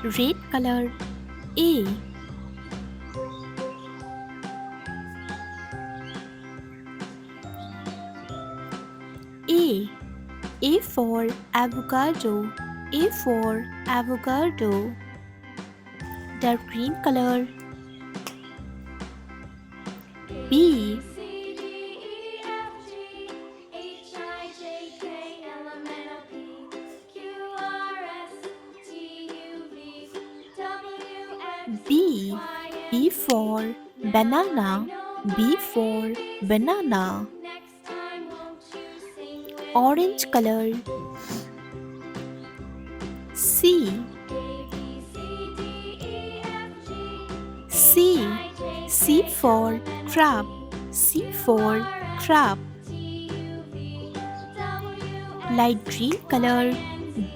Red color A. A. A for avocado. A for avocado. Dark green color B. B. B for banana. B for banana. Orange color C. C. C for crab. C for crab. Light green color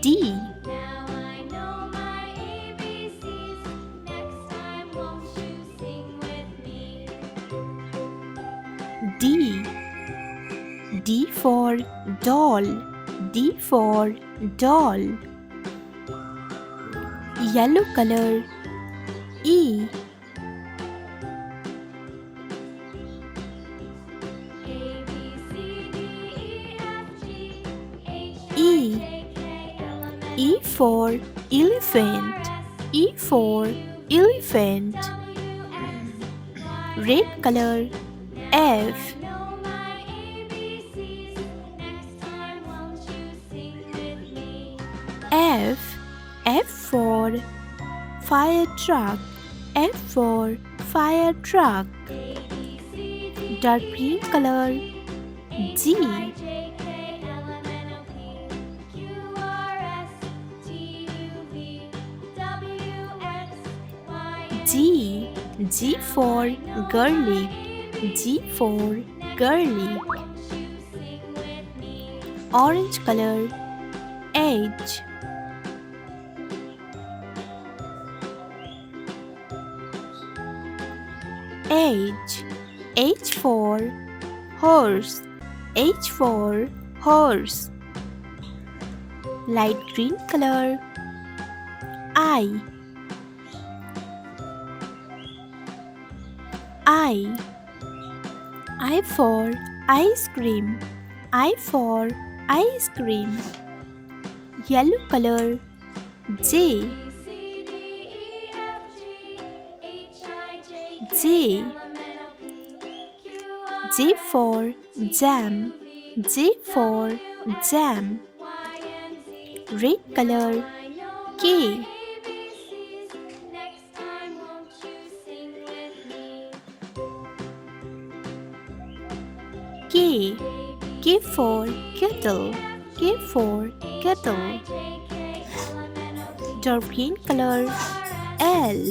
D. D. D for doll. D for doll. Yellow color E. E. E for elephant. E for elephant. Red color F. F. F for fire truck. F for fire truck. Dark green color G. G. G for garlic. G for garlic. Orange color H. H. H for horse. H for horse. Light green color I. I. I for ice cream. I for ice cream. Yellow color J. J. J for jam. J for jam. Red color K. K. K for kettle. K for kettle. Dark green color L.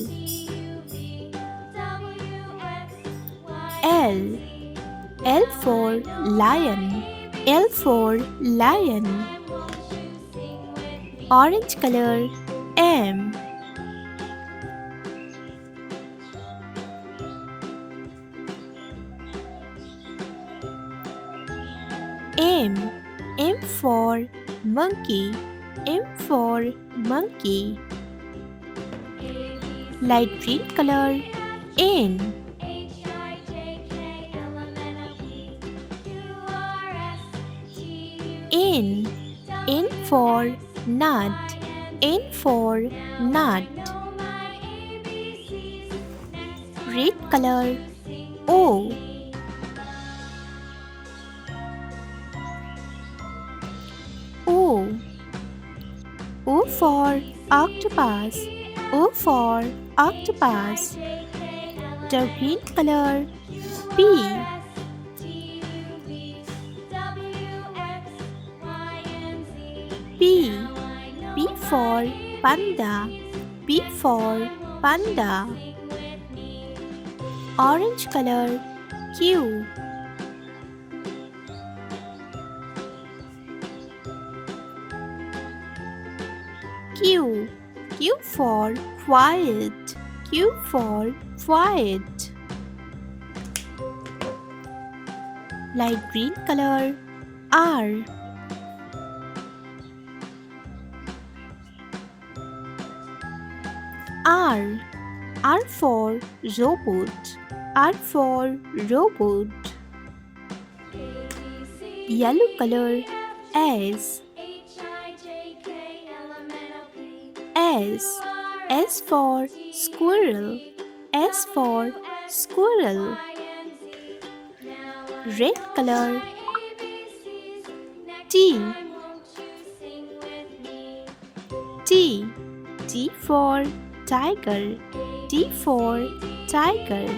L. L for lion. L for lion. Orange color M. M. M for monkey. M for monkey. Light green color N. N. N for nut. N for nut. Red color O. O. O for octopus. O for octopus. Dark green color P. P. P for panda. P for panda. Orange color Q. Q. Q for quiet. Q for quiet. Light green color R. R. R for robot. R for robot. Yellow color. S. S. S for squirrel. S for squirrel. Red color. T. T. T for tiger. T for tiger.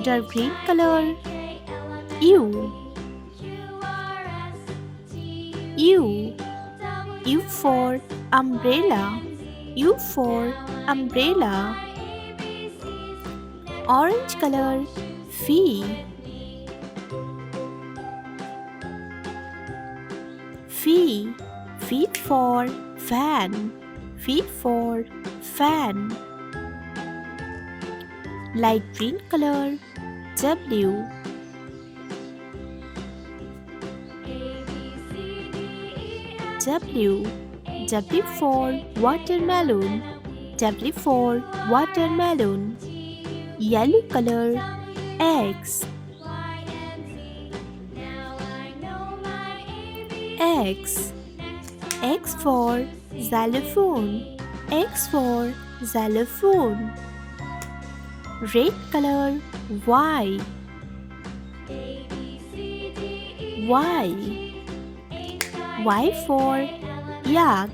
Dark green color. U. U. U for umbrella. U for umbrella. Orange color. V. V. V for fan. V for fan. Light green color. W. W. W for watermelon. W for watermelon. Yellow color. X. X. X for xylophone. X for xylophone. Red color. Y. Y. Y for yak.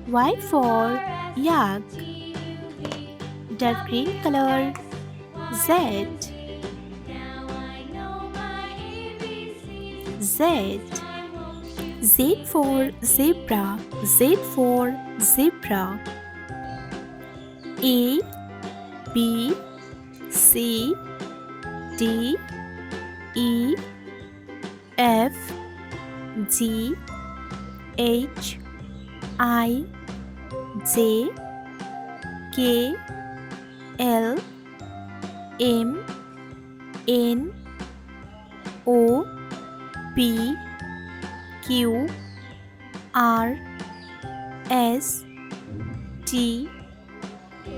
Y for yak. Dark green color. Z. Z. Z for zebra. Z for zebra. A. B. C. D. E. F. G. H. I. J. K. L. M. N. O. P. Q. R. S. T.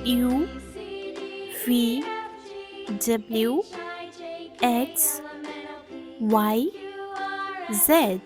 U. V. W. X. Y. Z.